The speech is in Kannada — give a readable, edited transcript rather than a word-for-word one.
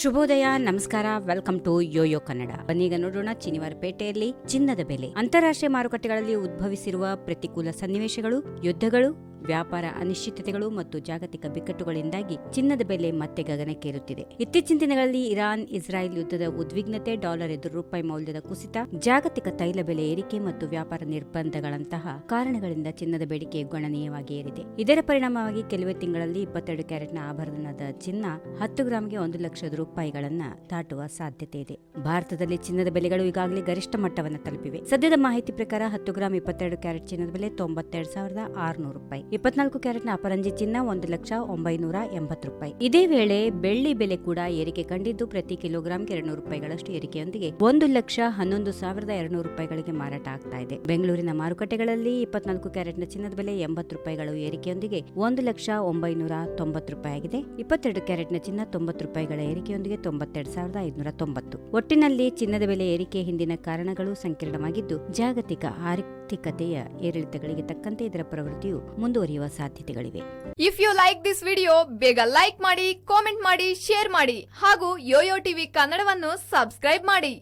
ಶುಭೋದಯ, ನಮಸ್ಕಾರ, ವೆಲ್ಕಮ್ ಟು ಯೋಯೋ ಕನ್ನಡ. ಬನ್ನೀಗ ನೋಡೋಣ ಚಿನಿವಾರಪೇಟೆಯಲ್ಲಿ ಚಿನ್ನದ ಬೆಲೆ. ಅಂತಾರಾಷ್ಟ್ರೀಯ ಮಾರುಕಟ್ಟೆಗಳಲ್ಲಿ ಉದ್ಭವಿಸಿರುವ ಪ್ರತಿಕೂಲ ಸನ್ನಿವೇಶಗಳು, ಯುದ್ಧಗಳು, ವ್ಯಾಪಾರ ಅನಿಶ್ಚಿತತೆಗಳು ಮತ್ತು ಜಾಗತಿಕ ಬಿಕ್ಕಟ್ಟುಗಳಿಂದಾಗಿ ಚಿನ್ನದ ಬೆಲೆ ಮತ್ತೆ ಗಗನಕ್ಕೇರುತ್ತಿದೆ. ಇತ್ತೀಚಿನ ದಿನಗಳಲ್ಲಿ ಇರಾನ್ ಇಸ್ರಾಯೇಲ್ ಯುದ್ಧದ ಉದ್ವಿಗ್ನತೆ, ಡಾಲರ್ ಎದುರು ರೂಪಾಯಿ ಮೌಲ್ಯದ ಕುಸಿತ, ಜಾಗತಿಕ ತೈಲ ಬೆಲೆ ಏರಿಕೆ ಮತ್ತು ವ್ಯಾಪಾರ ನಿರ್ಬಂಧಗಳಂತಹ ಕಾರಣಗಳಿಂದ ಚಿನ್ನದ ಬೇಡಿಕೆ ಗಣನೀಯವಾಗಿ ಏರಿದೆ. ಇದರ ಪರಿಣಾಮವಾಗಿ ಕೆಲವೇ ತಿಂಗಳಲ್ಲಿ 22 ಕ್ಯಾರೆಟ್ನ ಆಭರಣದ ಚಿನ್ನ 10 ಗ್ರಾಂಗೆ 1 ಲಕ್ಷ ರೂಪಾಯಿಗಳನ್ನ ದಾಟುವ ಸಾಧ್ಯತೆ ಇದೆ. ಭಾರತದಲ್ಲಿ ಚಿನ್ನದ ಬೆಲೆಗಳು ಈಗಾಗಲೇ ಗರಿಷ್ಠ ಮಟ್ಟವನ್ನು ತಲುಪಿವೆ. ಸದ್ಯದ ಮಾಹಿತಿ ಪ್ರಕಾರ 10 ಗ್ರಾಂ 22 ಕ್ಯಾರೆಟ್ ಚಿನ್ನದ ಬೆಲೆ 92,600 ರೂಪಾಯಿ. 24 ಕ್ಯಾರೆಟ್ನ ಅಪರಂಜಿ ಚಿನ್ನ 1,980,000 ರೂಪಾಯಿ. ಇದೇ ವೇಳೆ ಬೆಳ್ಳಿ ಬೆಲೆ ಕೂಡ ಏರಿಕೆ ಕಂಡಿದ್ದು, ಪ್ರತಿ ಕಿಲೋಗ್ರಾಂಗೆ 200 ರೂಪಾಯಿಗಳಷ್ಟು ಏರಿಕೆಯೊಂದಿಗೆ 1,11,200 ರೂಪಾಯಿಗಳಿಗೆ ಮಾರಾಟ ಆಗ್ತಾ ಇದೆ. ಬೆಂಗಳೂರಿನ ಮಾರುಕಟ್ಟೆಗಳಲ್ಲಿ 24 ಕ್ಯಾರೆಟ್ನ ಚಿನ್ನದ ಬೆಲೆ 80 ರೂಪಾಯಿಗಳು ಏರಿಕೆಯೊಂದಿಗೆ 1,0990 ರೂಪಾಯಿ ಆಗಿದೆ. 22 ಕ್ಯಾರೆಟ್ನ ಚಿನ್ನ 90 ರೂಪಾಯಿಗಳ ಏರಿಕೆಯೊಂದಿಗೆ 92,590. ಒಟ್ಟಿನಲ್ಲಿ ಚಿನ್ನದ ಬೆಲೆ ಏರಿಕೆ ಹಿಂದಿನ ಕಾರಣಗಳು ಸಂಕೀರ್ಣವಾಗಿದ್ದು, ಜಾಗತಿಕ ಆರ್ಥಿಕತೆಯ ಏರಿಳಿತಗಳಿಗೆ ತಕ್ಕಂತೆ ಇದರ ಪ್ರವೃತ್ತಿಯು ಮುಂದುವರಿಯುವ ಸಾಧ್ಯತೆಗಳಿವೆ. If you like this video, ಬೇಗ ಲೈಕ್ ಮಾಡಿ, ಕಾಮೆಂಟ್ ಮಾಡಿ, ಶೇರ್ ಮಾಡಿ ಹಾಗೂ ಯೋಯೋ ಟಿವಿ ಕನ್ನಡವನ್ನು ಸಬ್ಸ್ಕ್ರೈಬ್ ಮಾಡಿ.